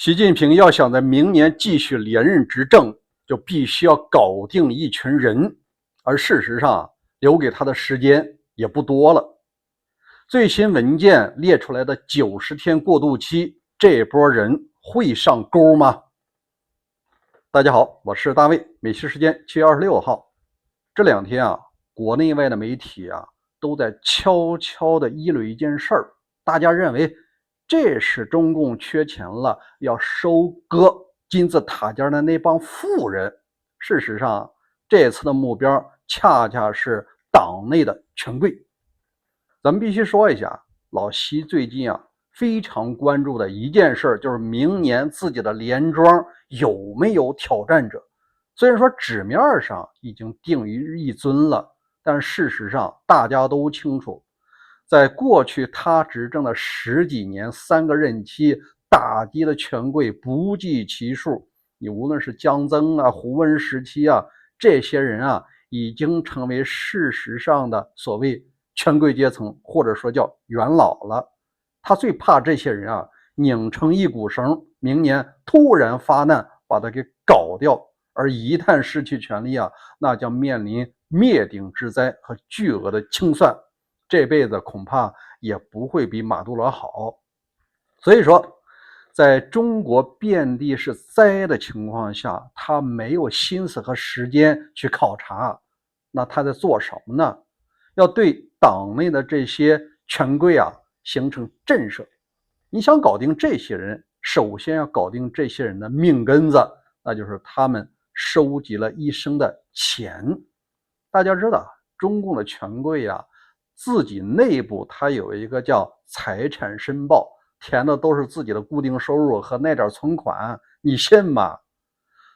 习近平要想在明年继续连任执政，就必须要搞定一群人，而事实上留给他的时间也不多了。最新文件列出来的90天过渡期，这波人会上钩吗？大家好，我是大卫，美西时间7月26号。这两天国内外的媒体都在悄悄地议论一件事儿，大家认为这是中共缺钱了，要收割金字塔尖的那帮富人。事实上，这次的目标恰恰是党内的权贵。咱们必须说一下，老习最近非常关注的一件事，就是明年自己的连庄有没有挑战者。虽然说纸面上已经定于一尊了，但事实上大家都清楚，在过去他执政的10几年3个任期，打击的权贵不计其数。你无论是江曾胡温时期这些人已经成为事实上的所谓权贵阶层，或者说叫元老了。他最怕这些人拧成一股绳，明年突然发难把他给搞掉，而一旦失去权力那将面临灭顶之灾和巨额的清算，这辈子恐怕也不会比马杜罗好。所以说在中国遍地是灾的情况下，他没有心思和时间去考察，那他在做什么呢？要对党内的这些权贵形成震慑。你想搞定这些人，首先要搞定这些人的命根子，那就是他们收集了一生的钱。大家知道中共的权贵自己内部他有一个叫财产申报，填的都是自己的固定收入和那点存款，你信吗？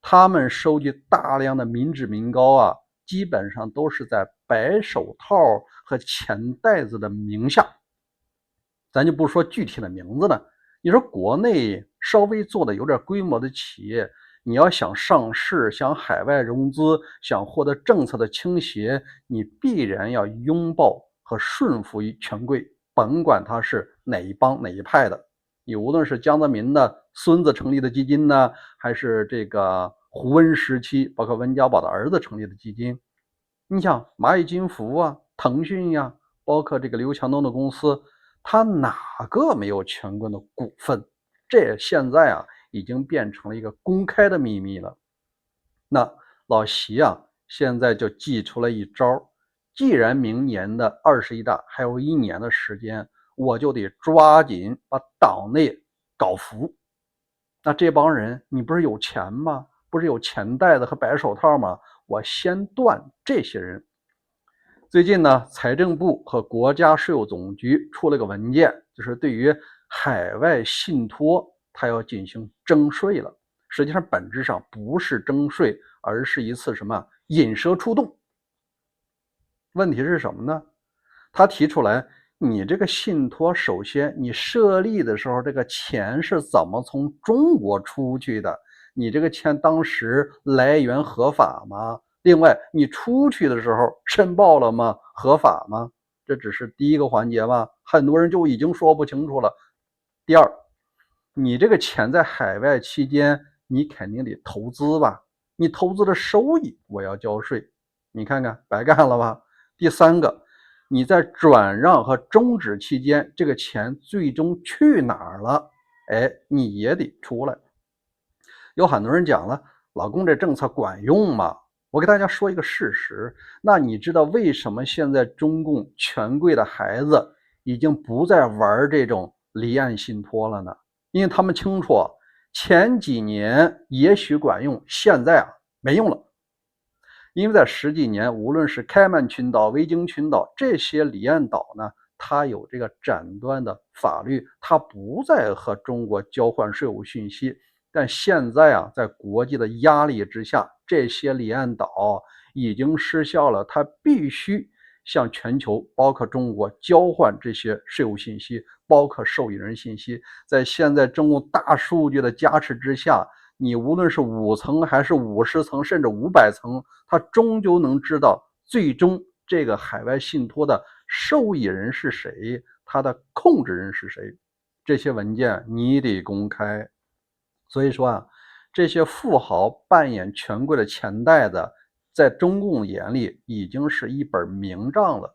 他们收集大量的民脂民膏基本上都是在白手套和钱袋子的名下。咱就不说具体的名字了，你说国内稍微做的有点规模的企业，你要想上市，想海外融资，想获得政策的倾斜，你必然要拥抱和顺服于权贵，甭管他是哪一帮哪一派的。你无论是江泽民的孙子成立的基金呢，还是这个胡温时期包括温家宝的儿子成立的基金，你想蚂蚁金服腾讯包括这个刘强东的公司，他哪个没有权贵的股份？这现在已经变成了一个公开的秘密了。那老习现在就祭出了一招，既然明年的21大还有1年的时间，我就得抓紧把党内搞服。那这帮人，你不是有钱吗？不是有钱袋子和白手套吗？我先断这些人。最近呢，财政部和国家税务总局出了个文件，就是对于海外信托，它要进行征税了。实际上本质上不是征税，而是一次什么引蛇出洞。问题是什么呢？他提出来，你这个信托，首先你设立的时候，这个钱是怎么从中国出去的？你这个钱当时来源合法吗？另外，你出去的时候申报了吗？合法吗？这只是第一个环节吧，很多人就已经说不清楚了。第二，你这个钱在海外期间，你肯定得投资吧？你投资的收益我要交税，你看看白干了吧？第三个，你在转让和终止期间，这个钱最终去哪儿了？你也得出来。有很多人讲了，老公这政策管用吗？我给大家说一个事实，那你知道为什么现在中共权贵的孩子已经不再玩这种离岸信托了呢？因为他们清楚，前几年也许管用，现在没用了。因为在10几年，无论是开曼群岛、维京群岛这些离岸岛呢，它有这个斩断的法律，它不再和中国交换税务信息。但现在在国际的压力之下，这些离岸岛已经失效了，它必须向全球包括中国交换这些税务信息，包括受益人信息。在现在中共大数据的加持之下，你无论是5层还是50层甚至500层，它终究能知道最终这个海外信托的受益人是谁，它的控制人是谁。这些文件你得公开。所以说啊，这些富豪扮演权贵的钱袋子，在中共眼里已经是一本明账了。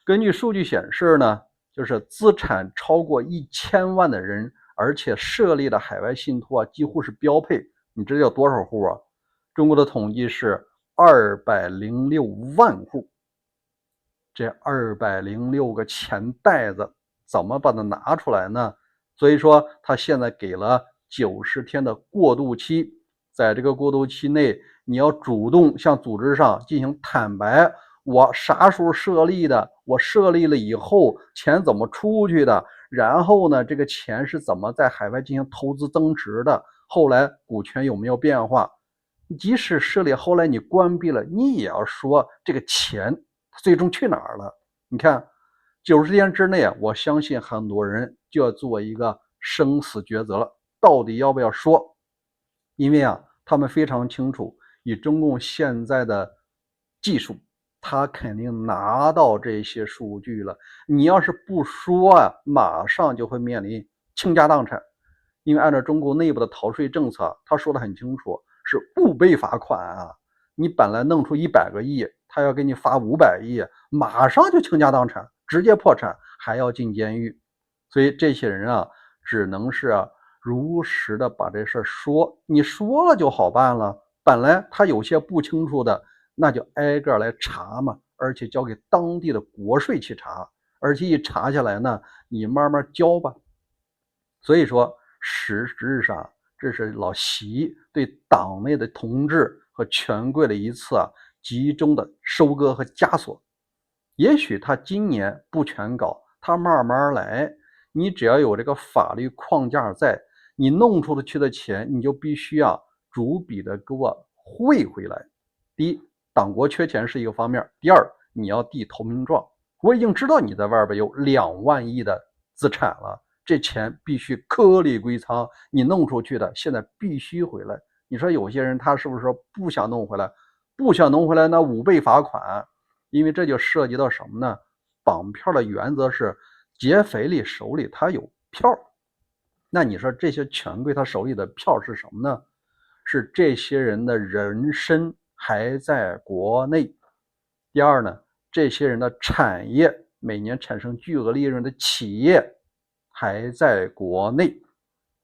根据数据显示呢，就是资产超过1000万的人，而且设立的海外信托啊，几乎是标配。你知道有多少户啊？中国的统计是206万户。这206个钱袋子怎么把它拿出来呢？所以说他现在给了90天的过渡期，在这个过渡期内，你要主动向组织上进行坦白，我啥时候设立的，我设立了以后钱怎么出去的，然后呢，这个钱是怎么在海外进行投资增值的，后来股权有没有变化，即使设立后来你关闭了，你也要说这个钱最终去哪儿了。你看90天之内，我相信很多人就要做一个生死抉择了，到底要不要说。因为啊，他们非常清楚，以中共现在的技术，他肯定拿到这些数据了，你要是不说啊，马上就会面临倾家荡产。因为按照中国内部的逃税政策，他说的很清楚，是勿被罚款啊。你本来弄出100个亿，他要给你罚500亿，马上就倾家荡产，直接破产，还要进监狱。所以这些人啊，只能是如实的把这事说，你说了就好办了。本来他有些不清楚的，那就挨个来查嘛，而且交给当地的国税去查，而且一查下来呢，你慢慢交吧。所以说，实质上这是老习对党内的同志和权贵的一次集中的收割和枷锁。也许他今年不全搞，他慢慢来。你只要有这个法律框架在，你弄出去的钱，你就必须逐笔的给我汇回来。第一，党国缺钱是一个方面；第二，你要递投名状。我已经知道你在外边有2万亿的资产了，这钱必须颗粒归仓，你弄出去的现在必须回来。你说有些人他是不是说不想弄回来？不想弄回来，那5倍罚款。因为这就涉及到什么呢？绑票的原则是劫匪里手里他有票，那你说这些权贵他手里的票是什么呢？是这些人的人身还在国内。第二呢，这些人的产业每年产生巨额利润的企业还在国内。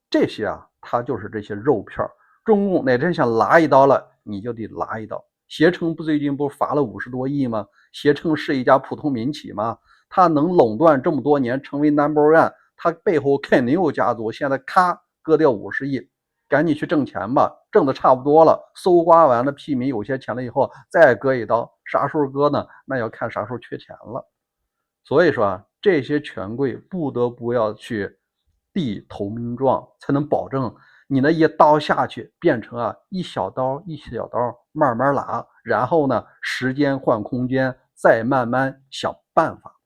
这些他就是这些肉票。中共哪天想拉一刀了，你就得拉一刀。携程最近不罚了50多亿吗？携程是一家普通民企吗？他能垄断这么多年成为 No.1， 他背后肯定有家族，现在咔割掉50亿，赶紧去挣钱吧，挣的差不多了，搜刮完了屁民有些钱了以后再割一刀，啥时候割呢？那要看啥时候缺钱了。所以说这些权贵不得不要去递投名状，才能保证你那一刀下去变成一小刀一小刀慢慢拉，然后呢时间换空间，再慢慢想办法。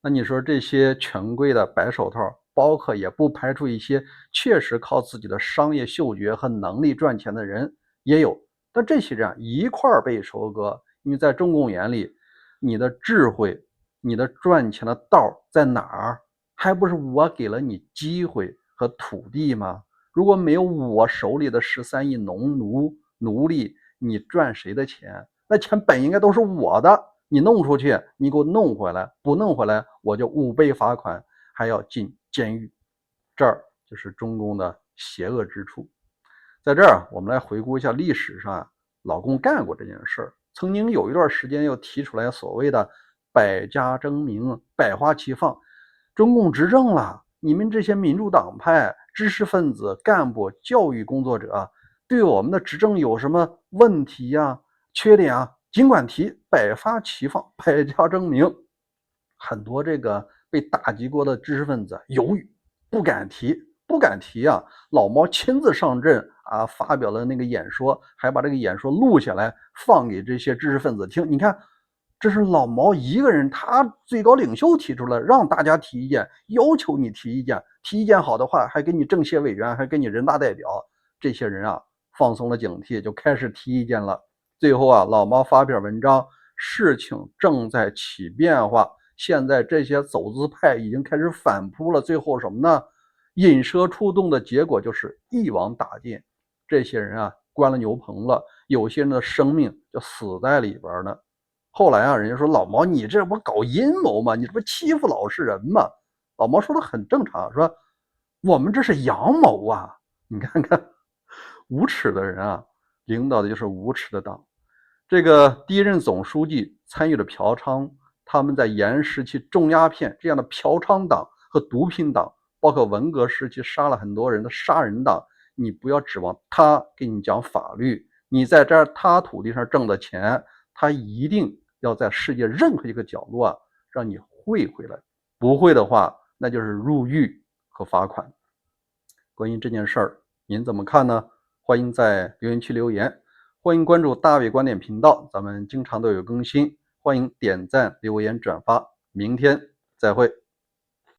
那你说这些权贵的白手套，包括也不排除一些确实靠自己的商业嗅觉和能力赚钱的人也有，但这些人一块被收割。因为在中共眼里，你的智慧，你的赚钱的道在哪儿？还不是我给了你机会和土地吗？如果没有我手里的13亿农奴奴隶，你赚谁的钱？那钱本应该都是我的，你弄出去，你给我弄回来，不弄回来我就5倍罚款，还要进监狱。这儿就是中共的邪恶之处。在这儿我们来回顾一下历史上老共干过这件事儿。曾经有一段时间又提出来所谓的百家争鸣，百花齐放。中共执政了，你们这些民主党派知识分子、干部、教育工作者对我们的执政有什么问题缺点尽管提，百花齐放，百家争鸣。很多这个被打击过的知识分子犹豫，不敢提，老毛亲自上阵发表了那个演说，还把这个演说录下来放给这些知识分子听。你看，这是老毛一个人，他最高领袖提出来，让大家提意见，要求你提意见，提意见好的话，还给你政协委员，还给你人大代表。这些人放松了警惕，就开始提意见了。最后老毛发表文章，事情正在起变化。现在这些走资派已经开始反扑了，最后什么呢？引蛇出洞的结果就是一网打尽。这些人啊，关了牛棚了，有些人的生命就死在里边了。后来啊，人家说老毛，你这不搞阴谋吗？你这不欺负老实人吗？老毛说的很正常，说我们这是阳谋啊！你看看，无耻的人啊，领导的就是无耻的党。这个第一任总书记参与了嫖娼，他们在延时期种鸦片这样的嫖娼党和毒品党，包括文革时期杀了很多人的杀人党，你不要指望他给你讲法律，你在这儿他土地上挣的钱，他一定要在世界任何一个角落啊，让你汇回来，不会的话，那就是入狱和罚款。关于这件事儿，您怎么看呢？欢迎在留言区留言，欢迎关注大卫观点频道，咱们经常都有更新，欢迎点赞、留言、转发，明天再会。